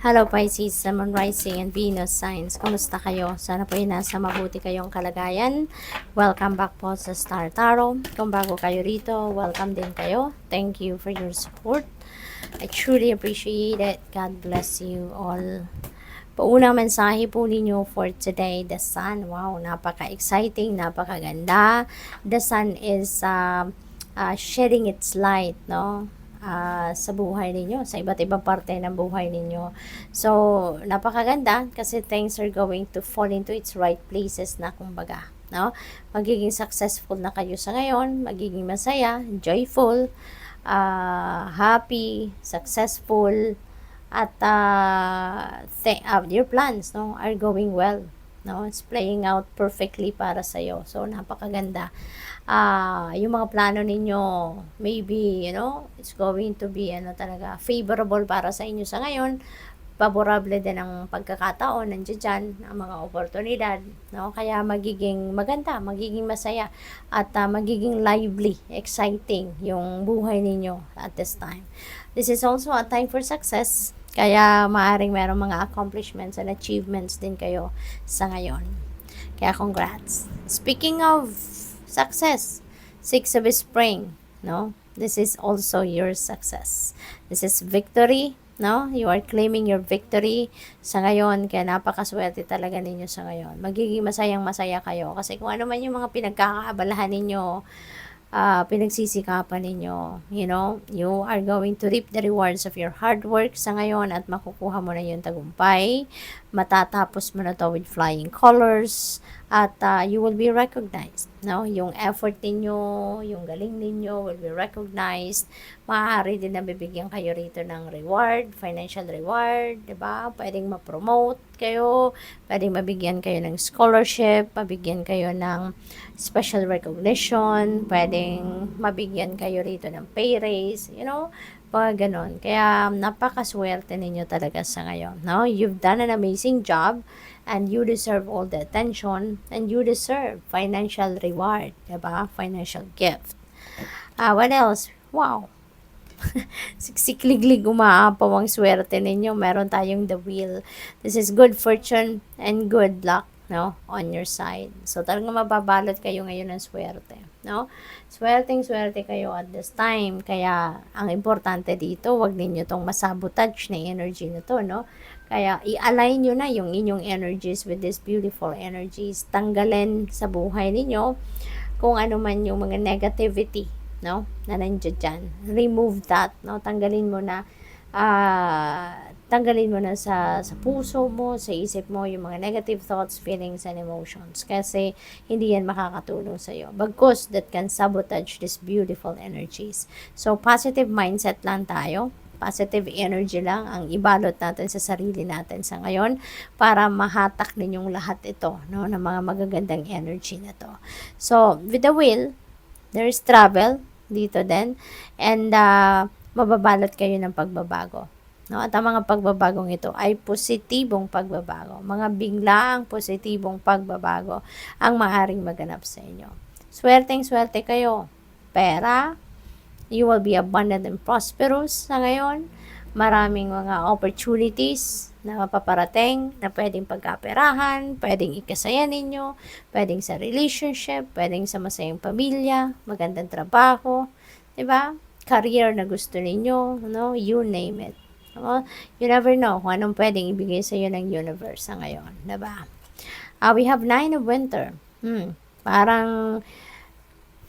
Hello Pisces, Sun, Moon, Rising, and Venus signs. Kumusta kayo? Sana po ay nasa mabuti kayong kalagayan. Welcome back po sa Star Tarot. Kung bago kayo rito, welcome din kayo. Thank you for your support. I truly appreciate it. God bless you all. Paunang mensahe po ninyo for today, the sun. Wow, napaka-exciting, napakaganda. The sun is shedding its light, no? Sa buhay ninyo, sa iba't ibang parte ng buhay ninyo. So, napakaganda kasi things are going to fall into its right places na kumbaga. No? Magiging successful na kayo sa ngayon, magiging masaya, joyful, happy, successful, at your plans no, are going well. No? It's playing out perfectly para sa'yo. So, napakaganda. Yung mga plano ninyo, maybe, it's going to be, talaga, favorable para sa inyo sa ngayon. Favorable din ang pagkakataon, nandiyan dyan, ang mga oportunidad, no? Kaya magiging maganda, magiging masaya, at magiging lively, exciting yung buhay ninyo at this time. This is also a time for success, kaya maaring merong mga accomplishments and achievements din kayo sa ngayon. Kaya congrats. Speaking of success, Six of Spring, no? This is also your success. This is victory, no? You are claiming your victory sa ngayon, kaya napakaswerte talaga ninyo sa ngayon. Magiging masayang masaya kayo kasi kung ano man yung mga pinagkakaabalahan ninyo, pinagsisikapan ninyo, you are going to reap the rewards of your hard work sa ngayon at makukuha mo na yung tagumpay. Matatapos mo na to with flying colors at you will be recognized. No? Yung effort ninyo, yung galing ninyo will be recognized. Maaari din na bibigyan kayo rito ng reward, financial reward, diba? Pwedeng ma-promote kayo, pwedeng mabigyan kayo ng scholarship, mabigyan kayo ng special recognition, pwedeng mabigyan kayo rito ng pay raise, mga ganon. Kaya napakaswerte ninyo talaga sa ngayon. No? You've done an amazing job and you deserve all the attention and you deserve financial reward, diba? Financial gift. What else? Wow. Siksikliglig umaapaw ang swerte ninyo. Meron tayong the wheel. This is good fortune and good luck, no, on your side. So talagang mababalot kayo ngayon ng swerte, no? Swerte kayo at this time. Kaya ang importante dito, wag ninyo tong masabotage na energy na to, no? Kaya i-align nyo na yung inyong energies with these beautiful energies. Tanggalin sa buhay ninyo kung ano man yung mga negativity, no, na nandiyan dyan. Remove that, no? Tanggalin mo na sa puso mo, sa isip mo, yung mga negative thoughts, feelings, and emotions. Kasi hindi yan makakatulong sa'yo. Bagkus, that can sabotage these beautiful energies. So, positive mindset lang tayo. Positive energy lang ang ibalot natin sa sarili natin sa ngayon para mahatak ninyong lahat ito, no, ng mga magagandang energy na to. So, with the will, there is travel dito din, and mababalot kayo ng pagbabago. No? At ang mga pagbabagong ito ay positibong pagbabago. Mga biglaang positibong pagbabago ang maaaring maganap sa inyo. Swerte kayo. Pera, you will be abundant and prosperous sa ngayon. Maraming mga opportunities na mapaparating na pwedeng pagkaperahan, pwedeng ikasaya ninyo, pwedeng sa relationship, pwedeng sa masayang pamilya, magandang trabaho, diba? Career na gusto ninyo, no? You name it. No? You never know kung anong pwedeng ibigay sa iyo ng universe sa ngayon, diba? We have 9 of Winter. Parang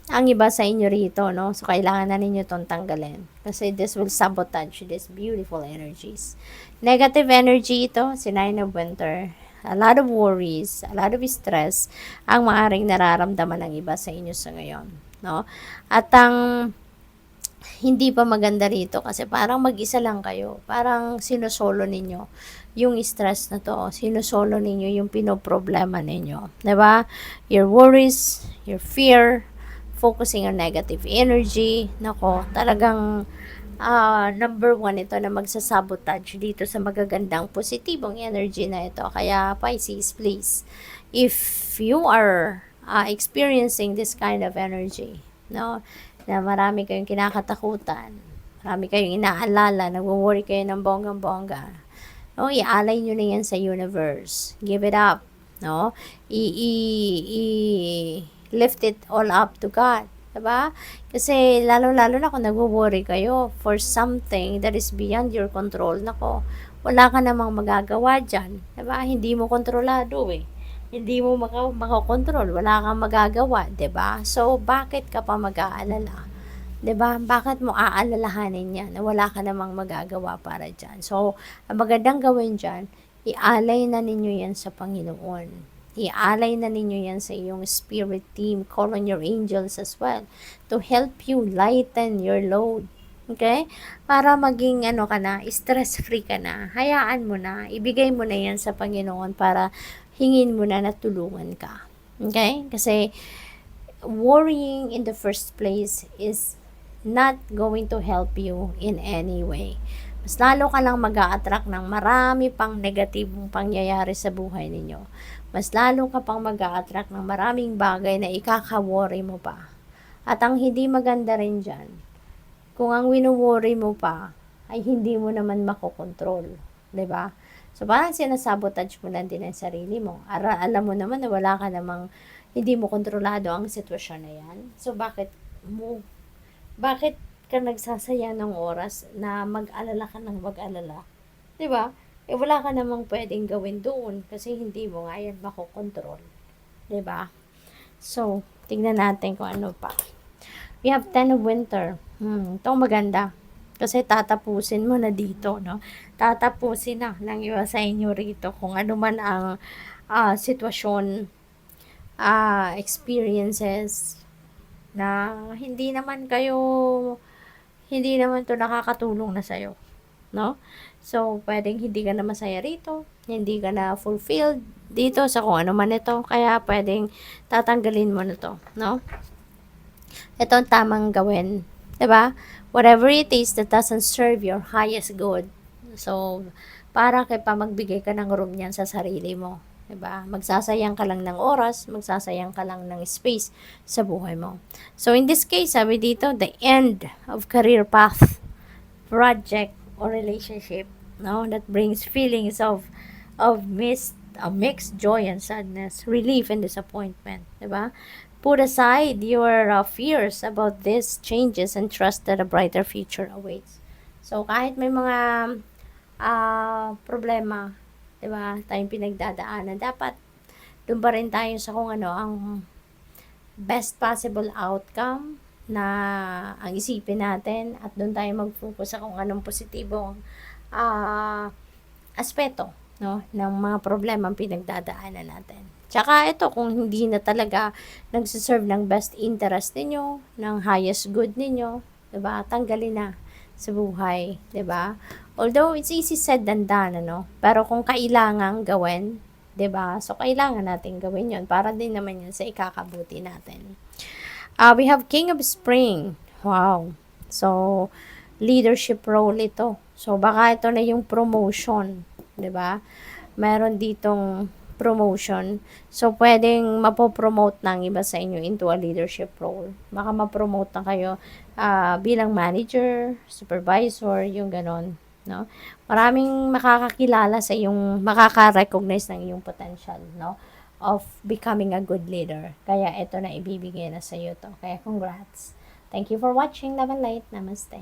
ang iba sa inyo rito, no? So, kailangan na ninyo itong tanggalin. Kasi this will sabotage these beautiful energies. Negative energy ito, si 9 of Winter. A lot of worries, a lot of stress ang maaaring nararamdaman ng iba sa inyo sa ngayon, no? At ang hindi pa maganda rito kasi parang mag-isa lang kayo. Parang sinosolo ninyo yung stress na to. Sinosolo ninyo yung pinoproblema ninyo. Diba? Your worries, your fear, focusing on negative energy. Nako, talagang number 1 ito na magsasabotage dito sa magagandang positibong energy na ito. Kaya Pisces, please, if you are experiencing this kind of energy, no, na marami kayong kinakatakutan, marami kayong inaalala, nagwo-worry kayo ng bonggang-bongga, no, ialay nyo na yan sa universe. Give it up, no? Lift it all up to God. Diba? Kasi lalo-lalo na kung nagwo-worry kayo for something that is beyond your control, nako, wala ka namang magagawa dyan. Diba? Hindi mo kontrolado eh. Hindi mo makakontrol, wala kang magagawa, 'di ba? So bakit ka pa mag-aalala? 'Di ba? Bakit mo aalalahanin 'yan na wala ka namang magagawa para diyan? So, ang magandang gawin diyan, ialay na ninyo 'yan sa Panginoon. Ialay na ninyo 'yan sa iyong spirit team. Call on your angels as well to help you lighten your load. Okay? Para maging ka na, stress-free ka na. Hayaan mo na, ibigay mo na 'yan sa Panginoon para hingin mo na tulungan ka. Okay? Kasi worrying in the first place is not going to help you in any way. Mas lalo ka lang mag-a-attract ng marami pang negatibong pangyayari sa buhay ninyo. Mas lalo ka pang mag-a-attract ng maraming bagay na ikaka-worry mo pa. At ang hindi maganda rin dyan, kung ang wino-worry mo pa ay hindi mo naman makokontrol. 'Di ba? So, parang sinasabotage mo lang din ang sarili mo. Alam mo naman na wala ka namang, hindi mo kontrolado ang sitwasyon na yan. So, bakit ka nagsasayang ng oras na mag-alala ka ng mag-alala? 'Di ba? Wala ka namang pwedeng gawin doon kasi hindi mo nga yan makokontrol. 'Di ba? So, tingnan natin kung ano pa. We have 10 of winter. Itong maganda. Kasi tatapusin mo na dito, no? Tatapusin na ng iba sa inyo rito kung ano man ang sitwasyon, experiences na hindi naman to nakakatulong na sa'yo, no? So, pwedeng hindi ka na masaya rito, hindi ka na fulfilled dito sa kung ano man ito, kaya pwedeng tatanggalin mo na to, no? Ito ang tamang gawin, 'di ba? Whatever it is that doesn't serve your highest good. So, para kay pa magbigay ka ng room niyan sa sarili mo, 'di ba? Magsasayang ka lang ng oras, magsasayang ka lang ng space sa buhay mo. So, in this case, sabi dito, the end of career path, project or relationship, no, that brings feelings of mixed joy and sadness, relief and disappointment, 'di ba? Put aside your fears about these changes and trust that a brighter future awaits. So, kahit may mga problema, 'di ba, tayong pinagdadaanan, dapat doon pa rin tayo sa kung ano ang best possible outcome na ang isipin natin at doon tayo mag-focus sa kung anong positibong aspeto, no, ng mga problema ang pinagdadaanan natin. Tsaka ito, kung hindi na talaga nagsiserve ng best interest ninyo, ng highest good ninyo, 'di ba? Tanggalin na sa buhay, 'di ba? Although it's easy said than done, ano? Pero kung kailangang gawin, 'di ba? So kailangan natin gawin 'yon para din naman 'yan sa ikakabuti natin. We have King of Spring. Wow. So leadership role ito. So baka ito na yung promotion, 'di ba? Meron ditong promotion. So, pwedeng mapopromote ng iba sa inyo into a leadership role. Baka mapromote na kayo bilang manager, supervisor, yung ganon. No? Maraming makakakilala sa iyong, makaka-recognize ng iyong potential, no, of becoming a good leader. Kaya ito na ibibigay na sa iyo to. Kaya congrats. Thank you for watching. Love and light. Namaste.